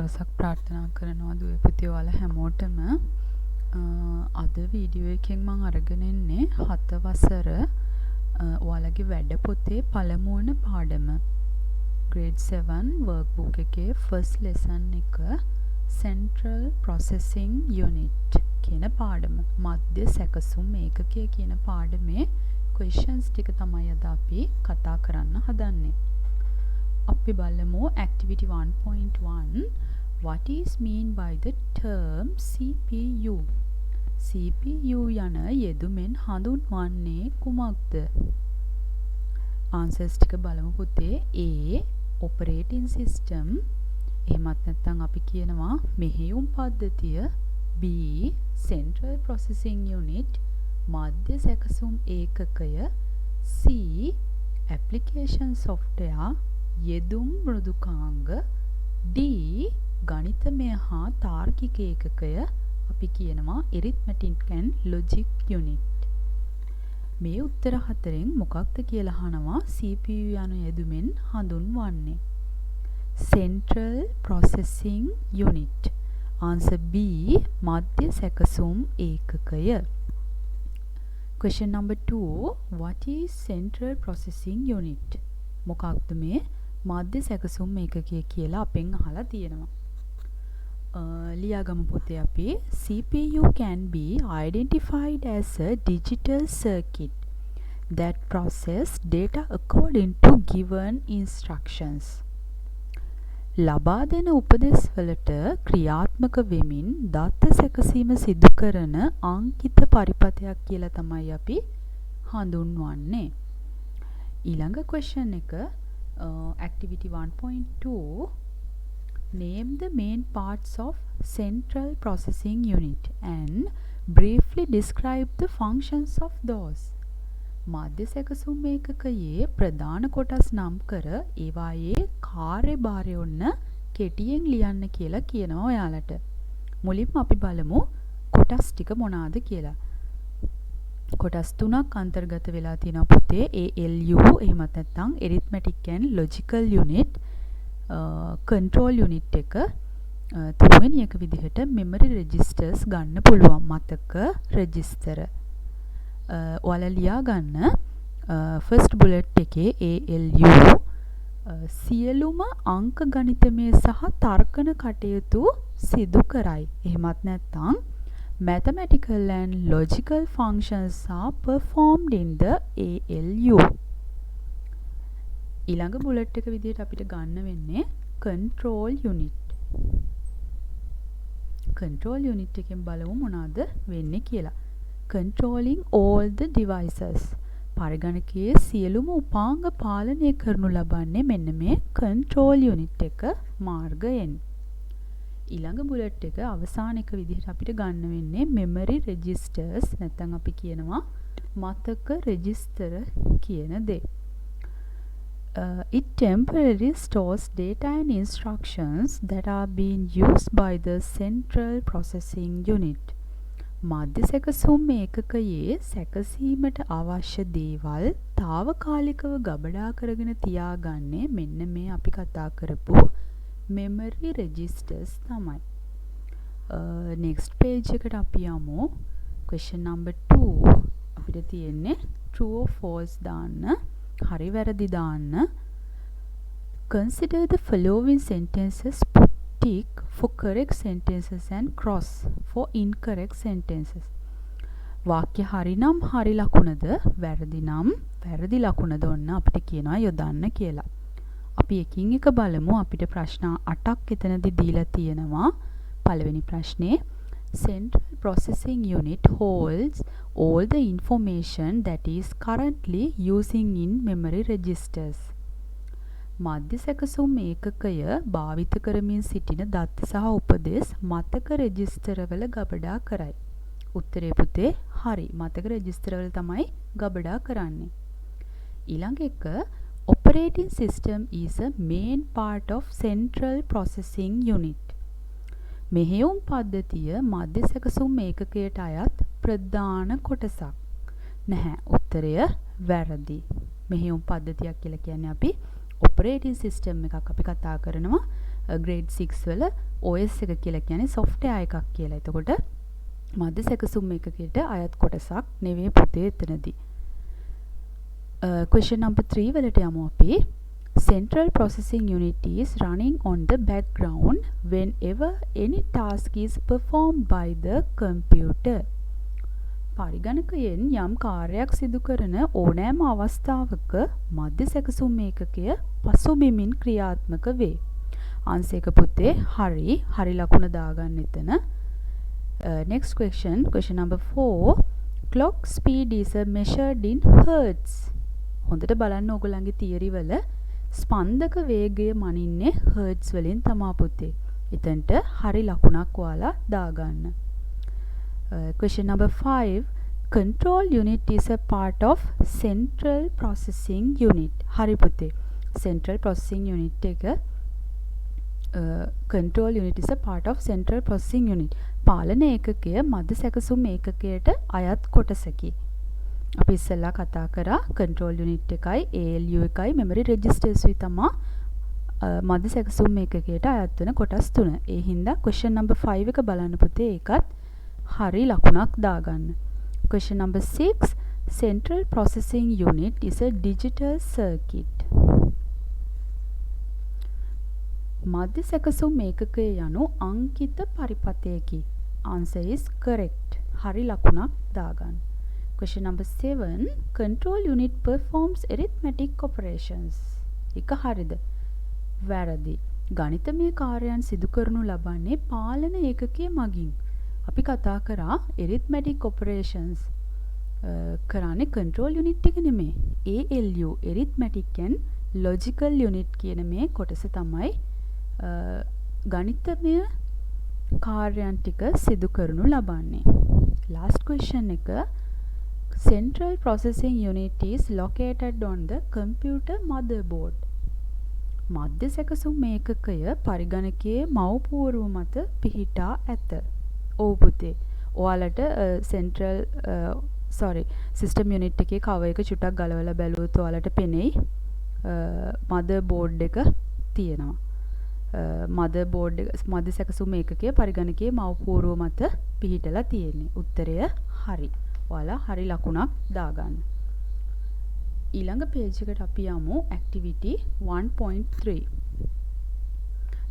දවසක් ප්‍රාර්ථනා කරනවා දුවේ පුතේ ඔයාලා හැමෝටම අද වීඩියෝ එකෙන් මම අරගෙන ඉන්නේ 7 වසර ඔයාලගේ වැඩ පොතේ පළමු වන පාඩම grade 7 workbook එකේ first lesson එක central processing unit කියන පාඩම මධ්‍ය සැකසුම් ඒකකය කියන පාඩමේ questions ටික තමයි අද අපි කතා කරන්න හදන්නේ. අපි බලමු activity 1.1 what is mean by the term CPU CPU යන යෙදුමෙන් හඳුන්වන්නේ කුමක්ද? answers ටික බලමු පුතේ. A operating system එහෙමත් නැත්නම් අපි කියනවා මෙහෙයුම් පද්ධතිය. B central processing unit මධ්‍ය සැකසුම් ඒකකය. C application software යෙදුම් මෘදුකාංග. D ගණිතමය හා තාර්කික ඒකකය අපි කියනවා arithmetic and logic unit. මේ උත්තර හතරෙන් මොකක්ද කියලා අහනවා CPU යන යෙදුමෙන් හඳුන්වන්නේ. Central Processing Unit. Answer B මධ්‍ය සැකසුම් ඒකකය. Question number 2 what is Central Processing Unit? මොකක්ද මේ මධ්‍ය සැකසුම් ඒකකය කියලා අපෙන් අහලා තියෙනවා. ලියාගමු පුතේ අපි. CPU can be identified as a digital circuit that process data according to given instructions. ලබා දෙන උපදෙස් වලට ක්‍රියාත්මක වෙමින් දත්ත සැකසීම සිදු කරන අංකිත පරිපථයක් කියලා තමයි අපි හඳුන්වන්නේ. ඊළඟ question එක activity 1.2 name the main parts of central processing unit and briefly describe the functions of those. මධ්‍ය සැකසුම් ඒකකයේ ප්‍රධාන කොටස් නම් කර ඒවායේ කාර්යභාරය ඔන්න කෙටියෙන් ලියන්න කියලා කියනවා ඔයාලට. මුලින්ම අපි බලමු කොටස් ටික මොනවාද කියලා. කොටස් තුනක් අන්තර්ගත වෙලා තියෙනවා පුතේ. ALU එහෙමත් නැත්නම් arithmetic and logical unit, control unit එක. තුන්වෙනි එක විදිහට memory registers ගන්න පුළුවන්. මතක register. ඔයාලා ලියා ගන්න first bullet එකේ ALU සියලුම අංක ගණිතමය සහ තර්කන කටයුතු සිදු කරයි. එහෙමත් නැත්නම් mathematical and logical functions are performed in the ALU. ඊළඟ බුලට් එක විදිහට අපිට ගන්න වෙන්නේ control unit. control unit එකෙන් බලමු මොනවද වෙන්නේ කියලා. controlling all the devices. පරිගණකයේ සියලුම උපාංග පාලනය කරනු ලබන්නේ මෙන්න මේ control unit එක මාර්ගයෙන්. ඊළඟ බුලට් එක අවසාන එක විදිහට අපිට ගන්න වෙන්නේ memory registers නැත්නම් අපි කියනවා මතක register කියන දේ. It temporarily stores data and instructions that are being used by the central processing unit. මධ්‍ය සැකසුම් ඒකකයේ සැකසීමට අවශ්‍ය දේවල් తాවකාලිකව ගබඩා කරගෙන තියාගන්නේ මෙන්න මේ අපි කතා කරපු memory registers තමයි. next page එකට අපි යමු. question number 2 අපිට තියෙන්නේ true or false දාන්න, හරි වැරදි දාන්න. consider the following sentences, put tick for correct sentences and cross for incorrect sentences. වාක්‍ය හරි නම් හරි ලකුණද, වැරදි නම් වැරදි ලකුණද ඔන්න අපිට කියනවා යොදන්න කියලා. අපි එකින් එක බලමු. අපිට ප්‍රශ්න 8ක් එතනදී දීලා තියෙනවා. පළවෙනි ප්‍රශ්නේ Central Processing Unit holds all the information that is currently using in memory registers. මධ්‍ය සැකසුම් ඒකකය භාවිත කරමින් සිටින දත්ත සහ උපදෙස් මතක රෙජිස්ටර් වල ගබඩා කරයි. උත්තරේ පුතේ හරි. මතක රෙජිස්ටර් වල තමයි ගබඩා කරන්නේ. ඊළඟ එක Operating system is a main part of central processing unit. මෙහෙයුම් පද්ධතිය මධ්‍ය සැකසුම් ඒකකයට අයත් ප්‍රධාන කොටසක්. නැහැ. උත්තරය වැරදි. මෙහෙයුම් පද්ධතියක් කියලා කියන්නේ අපි operating system එකක් අපි කතා කරනවා. grade 6 වල OS එක කියලා කියන්නේ software එකක් කියලා. එතකොට මධ්‍ය සැකසුම් එකකට අයත් කොටසක් නෙවෙයි පුතේ එතනදී. Question number 3 වලට යමු අපි. Central processing unit is running on the background whenever any task is performed by the computer. පරිගණකයෙන් යම් කාර්යයක් සිදු කරන ඕනෑම අවස්ථාවක මධ්‍ය සැකසුම් ඒකකය පසුබිමින් ක්‍රියාත්මක වේ. answer එක පුතේ හරි ලකුණ දාගන්න එතන. Next question number 4. Clock speed is measured in hertz. හොඳට බලන්න ඕගොල්ලන්ගේ තියරි වල ස්පන්දක වේගය මනින්නේ hertz වලින් තමා පුතේ. එතනට හරි ලකුණක් ඔයාලා දාගන්න. Question number 5. Control unit is a part of central processing unit. හරි පුතේ. Central processing unit එක control unit is a part of central processing unit. පාලන ඒකකය මධ්‍ය සැකසුම් ඒකකයට අයත් කොටසකි. අපි ඉස්සෙල්ලා කතා කරා control unit එකයි ALU එකයි memory registers උයි තමා මධ්‍ය සැකසුම් ඒකකයට අයත් වෙන කොටස් තුන. ඒ හින්දා question number 5 එක බලන්න පුතේ ඒකත් හරි ලකුණක් දාගන්න. Question number 6. Central processing unit is a digital circuit. මධ්‍ය සැකසුම් ඒකකය යනු අංකිත පරිපථයකි. Answer is correct. හරි ලකුණක් දාගන්න. Question number 7. Control unit performs arithmetic operations. එක හරිද? වැරදි. ගණිතමය කාර්යයන් සිදු කරනු ලබන්නේ පාලන ඒකකයේ මගින්. අපි කතා කරා arithmetic operations කරන්නේ control unit එක නෙමෙයි. ALU arithmetic and logical unit කියන මේ කොටස තමයි ගණිතමය කාර්යයන් ටික සිදු කරනු ලබන්නේ. Last question එක. Central processing unit is located on the computer motherboard. මධ්‍ය සැකසුම් ඒකකය පරිගණකයේ මව්පුවරුව මත පිහිටා ඇත. ඔව් පුතේ. ඔයාලට system unit එකේ cover එක චුට්ටක් ගලවලා බැලුවොත් ඔයාලට පෙනෙයි motherboard එක තියෙනවා. motherboard එක මධ්‍ය සැකසුම් ඒකකයේ පරිගණකයේ මව්පුවරුව මත පිහිටලා තියෙන්නේ. උත්තරය හරි. ඔයාලා හරි ලකුණක් දාගන්න. ඊළඟ page එකට අපි යමු activity 1.3.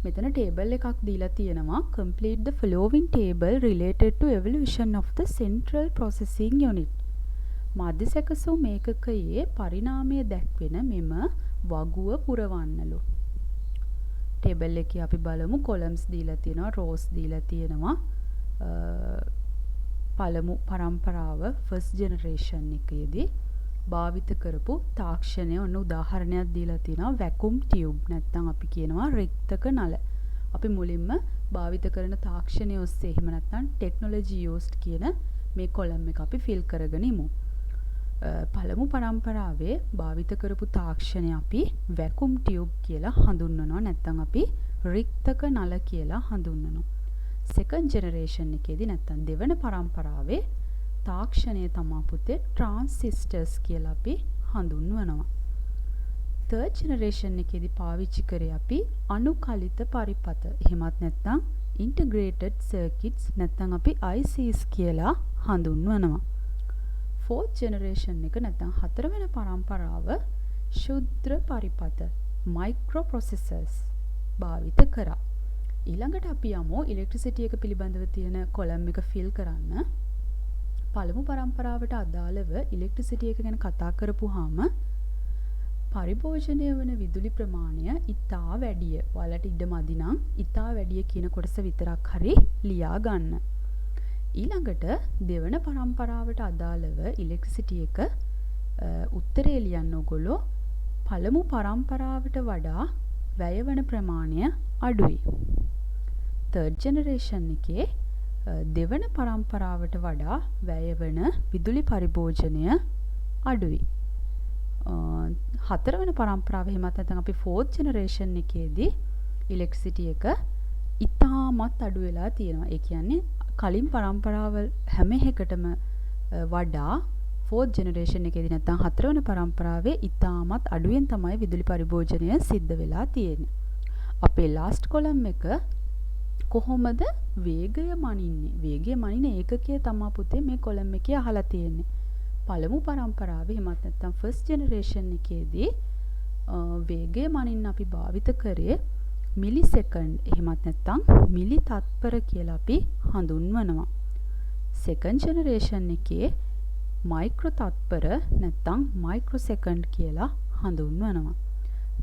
මෙතන table එකක් දීලා තියෙනවා. Complete the following table related to evolution of the central processing unit. මධ්‍ය සැකසුම් ඒකකයේ පරිණාමය දැක්වෙන මෙම වගුව පුරවන්නලු. table එකේ අපි බලමු columns දීලා තියෙනවා, rows දීලා තියෙනවා. පළමු පරම්පරාව first generation එකේදී භාවිත කරපු තාක්ෂණය ඔන්න උදාහරණයක් දීලා තියෙනවා vacuum tube නැත්නම් අපි කියනවා රික්තක නල. අපි මුලින්ම භාවිත කරන තාක්ෂණය ඔස්සේ එහෙම නැත්නම් technology used කියන මේ column එක අපි fill කරගෙන ඉමු. පළමු පරම්පරාවේ භාවිත කරපු තාක්ෂණය අපි vacuum tube කියලා හඳුන්වනවා නැත්නම් අපි රික්තක නල කියලා හඳුන්වනවා. second generation එකේදී නැත්නම් දෙවන පරම්පරාවේ තාක්ෂණය තමා පුතේ transistors කියලා අපි හඳුන්වනවා. third generation එකේදී පාවිච්චි කරේ අපි අනුකලිත පරිපථ. එහෙමත් නැත්නම් integrated circuits නැත්නම් අපි ICs කියලා හඳුන්වනවා. fourth generation එක නැත්නම් හතරවෙනි පරම්පරාව ශුද්‍ර පරිපථ microprocessors භාවිත කරා. ඊළඟට අපි යමු ඉලෙක්ට්‍රිසිටි එක පිළිබඳව තියෙන කොලම් එක ෆිල් කරන්න. පළමු පරම්පරාවට අදාළව ඉලෙක්ට්‍රිසිටි එක ගැන කතා කරපුවාම පරිභෝජනය වන විදුලි ප්‍රමාණය ඉතා වැඩිය. ඔයාලට ඉඩ මදි නම් ඉතා වැඩිය කියන කොටස විතරක් හරි ලියා ගන්න. ඊළඟට දෙවන පරම්පරාවට අදාළව ඉලෙක්ට්‍රිසිටි එක උත්තරේ ලියන්න ඕගොල්ලෝ පළමු පරම්පරාවට වඩා වැය වන ප්‍රමාණය අඩුයි. third generation එකේ දෙවන පරම්පරාවට වඩා වැය වන විදුලි පරිභෝජනය අඩුයි. හතරවෙනි පරම්පරාව එහෙමත් නැත්නම් අපි fourth generation එකේදී ඉලෙක්ට්‍රිසිටි එක ඉතාමත් අඩු වෙලා තියෙනවා. ඒ කියන්නේ කලින් පරම්පරාවල් හැම එකටම වඩා fourth generation එකේදී නැත්නම් හතරවෙනි පරම්පරාවේ ඉතාමත් අඩුවෙන් තමයි විදුලි පරිභෝජනය සිද්ධ වෙලා තියෙන්නේ. අපේ ලාස්ට් කොලම් එක කොහොමද වේගය මනින්නේ? වේගය මනින ඒකකය තමයි පුතේ මේ කොලම් එකේ අහලා තියෙන්නේ. පළමු පරම්පරාවේ එහෙමත් නැත්නම් ෆස්ට් ජෙනරේෂන් එකේදී වේගය මනින්න අපි භාවිත කරේ මිලි සෙකන්ඩ් එහෙමත් නැත්නම් මිලි තත්පර කියලා අපි හඳුන්වනවා. සෙකන්ඩ් ජෙනරේෂන් එකේ මයික්‍රෝ තත්පර නැත්නම් මයික්‍රෝ සෙකන්ඩ් කියලා හඳුන්වනවා.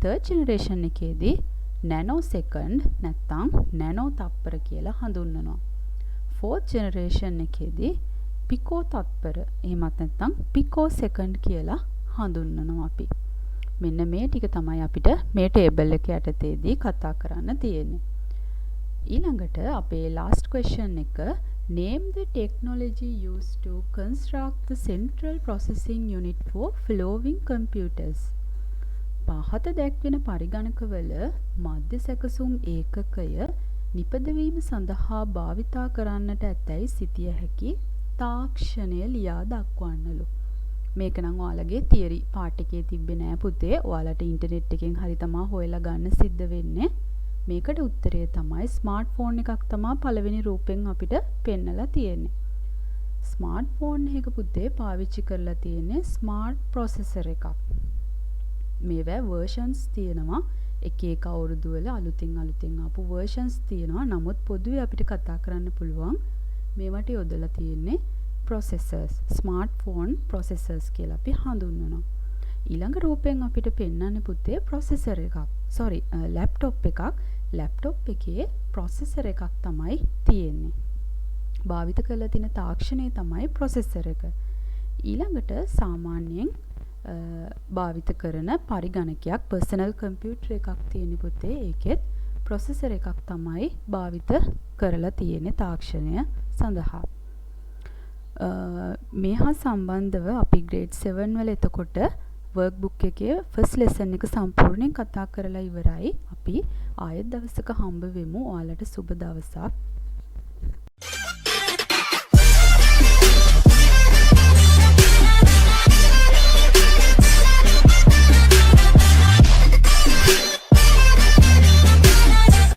තර්ඩ් ජෙනරේෂන් එකේදී නැනෝ සෙකන්ඩ් නැත්නම් නැනෝ තත්පර කියලා හඳුන්වනවා. ෆෝර්ත් ජෙනරේෂන් එකේදී පිකෝ තත්පර එහෙමත් නැත්නම් පිකෝ සෙකන්ඩ් කියලා හඳුන්වනවා අපි. මෙන්න මේ ටික තමයි අපිට මේ ටේබල් එක යටතේදී කතා කරන්න තියෙන්නේ. ඊළඟට අපේ last question එක name the technology used to construct the central processing unit for flowing computers. පහත දැක්වෙන පරිගණකවල මධ්‍ය සැකසුම් ඒකකය නිපදවීම සඳහා භාවිතා කරන්නට ඇතැයි සිතිය හැකි තාක්ෂණය ලියා දක්වන්නලු. මේක නම් ඔයාලගේ තියරි පාර්ට් එකේ තිබ්බේ නෑ පුතේ. ඔයාලට ඉන්ටර්නෙට් එකෙන් හරි තමා හොයලා ගන්න සිද්ධ වෙන්නේ. මේකට උත්තරය තමයි ස්මාර්ට්ෆෝන් එකක් තමා පළවෙනි රූපෙන් අපිට පෙන්නලා තියෙන්නේ. ස්මාර්ට්ෆෝන් එක පුතේ පාවිච්චි කරලා තියෙන්නේ ස්මාර්ට් ප්‍රොසෙසර් එකක්. මේවා versions තියෙනවා. එක එක අවුරුදු වල අලුතින් ආපු versions තියෙනවා. නමුත් පොදුවේ අපිට කතා කරන්න පුළුවන් මේවට යොදලා තියෙන්නේ processors, smartphone processors කියලා අපි හඳුන්වනවා. ඊළඟ රූපයෙන් අපිට පෙන්වන්නේ පුතේ processor එකක්. laptop එකක්. laptop එකේ processor එකක් තමයි තියෙන්නේ. භාවිත කරලා තියෙන තාක්ෂණය තමයි processor එක. ඊළඟට සාමාන්‍යයෙන් භාවිත කරන පරිගණකයක් personal computer එකක් තියෙන පුතේ. ඒකෙත් processor එකක් තමයි භාවිත කරලා තියෙන්නේ තාක්ෂණය සඳහා. මේ හා සම්බන්ධව අපි grade 7 වල එතකොට workbook එකේ first lesson එක සම්පූර්ණයෙන් කතා කරලා ඉවරයි. අපි ආයෙත් දවසක හම්බ වෙමු. ඔයාලට සුබ දවසක්.